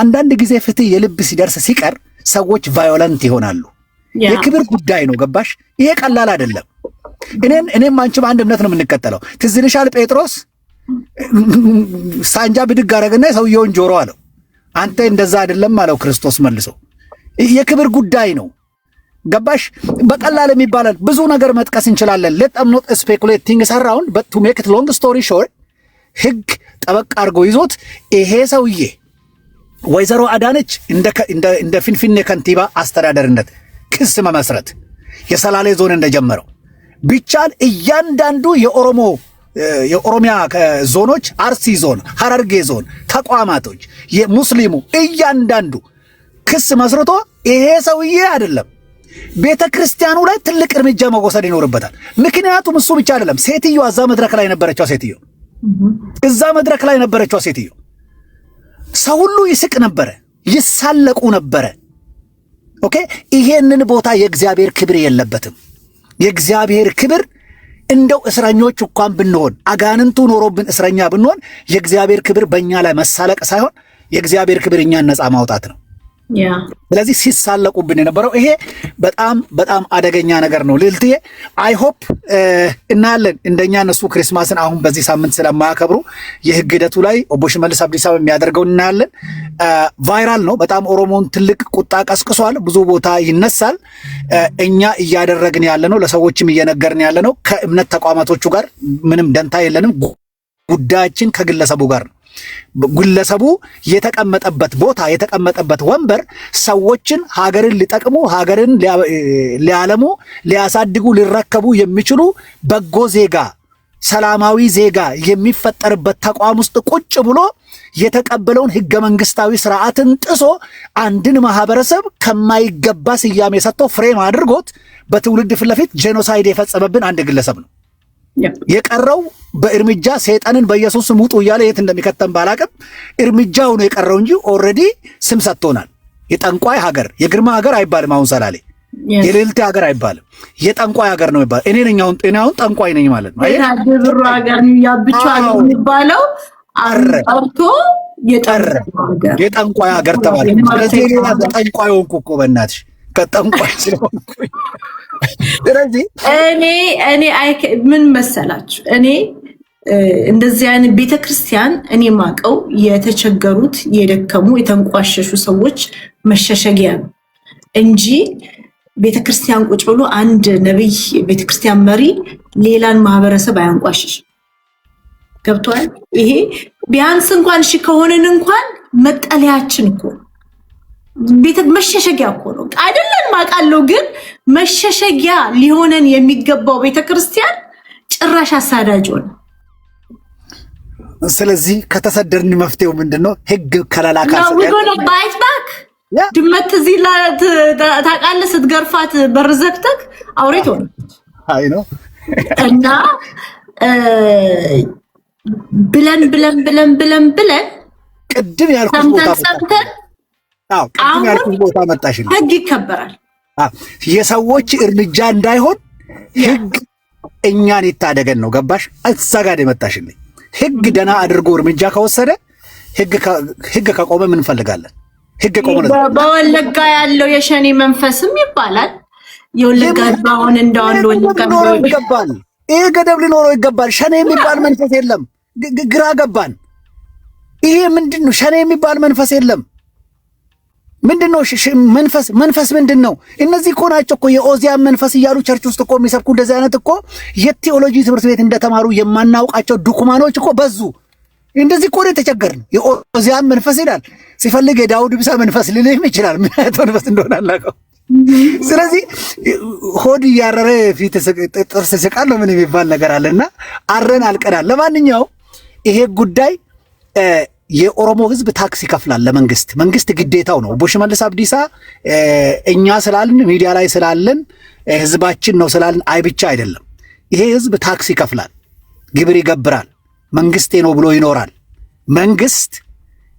አንዳንድ ጊዜ ፍትህ የልብ ሲደርስ ሲቀር ሰዎች ቫዮለንት ይሆናሉ። የክብር ጉዳይ ነው። ገባሽ? ይሄ ቀላል አይደለም። እኔም አንቺም አንድ እምነት ነው የምንከተለው። ትዝ ይልሻል ጴጥሮስ ሳንጃ ብድግ አደረገና ሰውየውን ጆሮ አለው። አንተ እንደዛ አይደለም አለው ክርስቶስ መልሶ። የክብር ጉዳይ ነው። ገባሽ? በቀላል የሚባላል ብዙ ነገር መጥቀስ እንችላለን። let them not speculate things around but to make it long story short ህግ ጠበቅ አድርጎ ይዞት ይሄ ሰውዬ ወይዘሮ አዳነች እንደ ፊንፊኔ ከንቲባ አስተዳደርነት ክስ መመስረት የሰላሌ ዞን እንደጀመረው ቢቻል እያንዳንዱ የኦሮሚያ ዞኖች አርሲ ዞን፣ ሐረርጌ ዞን ተቋማቶች የሙስሊሙ እያንዳንዱ ክስ መስርቶ ይሄ ሰውዬ አይደለም ቤተ ክርስቲያኑ ላይ ትልቅ እርምጃ መወሰድ ይኖርበታል። ምክንያቱም እሱ ብቻ አይደለም፣ ሴትዮዋ እዛ መድረክ ላይ ነበረችው። እዛ መድረክ ላይ ነበረችው ሴትዮ ሰው ሁሉ ይስቅ ነበረ፣ ይሳለቁ ነበረ። ኦኬ፣ ይሄንን ቦታ የእግዚአብሔር ክብር የለበትም። የእግዚአብሔር ክብር እንደው እስረኞች እንኳን ብንሆን አጋንንቱ ኖሮብን እስረኛ ብንሆን የእግዚአብሔር ክብር በእኛ ላይ መሳለቅ ሳይሆን የእግዚአብሔር ክብር እኛን ነፃ ማውጣት ነው። ስለዚህ ሲሳለቁብን የነበረው ይሄ በጣም በጣም አደገኛ ነገር ነው። ልልትዬ አይ ሆፕ እናያለን እንደኛ እነሱ ክሪስማስን አሁን በዚህ ሳምንት ስለማያከብሩ የህግ ሂደቱ ላይ ኦቦ ሽመልስ አብዲሳ የሚያደርገው እናያለን። ቫይራል ነው በጣም ኦሮሞን ትልቅ ቁጣ ቀስቅሷል። ብዙ ቦታ ይነሳል። እኛ እያደረግን ያለ ነው፣ ለሰዎችም እየነገርን ያለ ነው። ከእምነት ተቋማቶቹ ጋር ምንም ደንታ የለንም። ጉዳያችን ከግለሰቡ ጋር ነው። ግለሰቡ የተቀመጠበት ቦታ የተቀመጠበት ወንበር ሰዎችን ሀገርን ሊጠቅሙ ሀገርን ሊያለሙ ሊያሳድጉ ሊረከቡ የሚችሉ በጎ ዜጋ ሰላማዊ ዜጋ የሚፈጠርበት ተቋም ውስጥ ቁጭ ብሎ የተቀበለውን ህገ መንግስታዊ ስርዓትን ጥሶ አንድን ማህበረሰብ ከማይገባ ስያሜ ሰጥቶ ፍሬም አድርጎት በትውልድ ፊት ለፊት ጄኖሳይድ የፈጸመብን አንድ ግለሰብ ነው። የቀረው በእርምጃ ሰይጣንን በኢየሱስ ስም ውጡ እያለ የት እንደሚከተም ባላቅም እርምጃው ነው የቀረው እንጂ ኦልሬዲ ስም ሰጥቶናል። የጠንቋይ ሀገር የግርማ ሀገር አይባልም። አሁን ሰላሌ የሌልቴ ሀገር አይባልም። የጠንቋይ ሀገር ነው ይባል። እኔ አሁን ጠንቋይ ነኝ ማለት ነው። የብሩ ሀገር ያብቻው የሚባለው አርቶ የጠንቋይ ሀገር ተባለ። ስለዚህ ሌላ ጠንቋይ ሆንኩ እኮ በእናትሽ ከጠንቋይ ስለሆንኩ። ስለዚህ እኔ ምን መሰላችሁ እኔ እንደዚህ አይነት ቤተክርስቲያን እኔ ማቀው የተቸገሩት የደከሙ የተንቋሸሹ ሰዎች መሸሸጊያ ነው እንጂ ቤተክርስቲያን ቁጭ ብሎ አንድ ነብይ ቤተክርስቲያን መሪ ሌላን ማህበረሰብ አያንቋሽሽ። ገብቷል? ይሄ ቢያንስ እንኳን እሺ ከሆነን እንኳን መጠለያችን እኮ መሸሸጊያ እኮ ነው አይደለም? ማቃለው ግን መሸሸጊያ ሊሆነን የሚገባው ቤተክርስቲያን ጭራሽ አሳዳጅ ሆነ። ስለዚህ ከተሰደድን መፍትሄው ምንድነው? ህግ ከለላ ባይት ባክ ድመት እዚህ ታውቃለህ፣ ስትገርፋት በር ዘግተህ አውሬት ሆነ። አይ ነው እና ብለን ቅድም ያልኩት ቦታ መጣሽልኝ። ህግ ይከበራል። የሰዎች እርምጃ እንዳይሆን ህግ እኛን ይታደገን ነው። ገባሽ? እዛ ጋር የመጣሽልኝ ህግ ደና አድርጎ እርምጃ ከወሰደ ህግ ከቆመ ምን እንፈልጋለን? ህግ ቆመ። በወለጋ ያለው የሸኔ መንፈስም ይባላል። የወለጋ ባውን እንዳንዱ ወለጋ ይገባል። ይሄ ገደብ ሊኖረው ይገባል። ሸኔ የሚባል መንፈስ የለም። ግራ ገባን። ይሄ ምንድነው? ሸኔ የሚባል መንፈስ የለም። ምንድነው መንፈስ ምንድነው? እነዚህ እኮ ናቸው እኮ የኦዚያን መንፈስ እያሉ ቸርች ውስጥ እኮ የሚሰብኩ እንደዚህ አይነት እኮ የቴዎሎጂ ትምህርት ቤት እንደተማሩ የማናውቃቸው ዱኩማኖች እኮ በዙ። እንደዚህ እኮ ነው የተቸገርነው። የኦዚያን መንፈስ ይላል፣ ሲፈልግ የዳውድ ብሳ መንፈስ ሊልም ይችላል። ምን አይነት መንፈስ እንደሆነ አላውቀው። ስለዚህ ሆድ እያረረ ፊት ጥርስ ስቃል ነው ምን የሚባል ነገር አለና አረን አልቀናል። ለማንኛውም ይሄ ጉዳይ የኦሮሞ ህዝብ ታክስ ይከፍላል ለመንግስት። መንግስት ግዴታው ነው። ኦቦ ሽመልስ አብዲሳ እኛ ስላልን ሚዲያ ላይ ስላልን ህዝባችን ነው ስላልን አይ ብቻ አይደለም። ይሄ ህዝብ ታክስ ይከፍላል። ግብር ይገብራል፣ መንግስቴ ነው ብሎ ይኖራል። መንግስት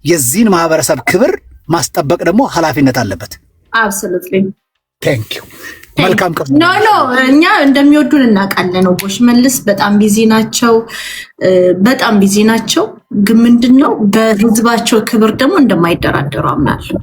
የዚህን ማህበረሰብ ክብር ማስጠበቅ ደግሞ ኃላፊነት አለበት። አብሶሉትሊ ቴንክ ዩ። መልካም ቀን። ኖ እኛ እንደሚወዱን እናውቃለን። ሽመልስ በጣም ቢዚ ናቸው፣ በጣም ቢዚ ናቸው። ግን ምንድነው በህዝባቸው ክብር ደግሞ እንደማይደራደሩ አምናለሁ።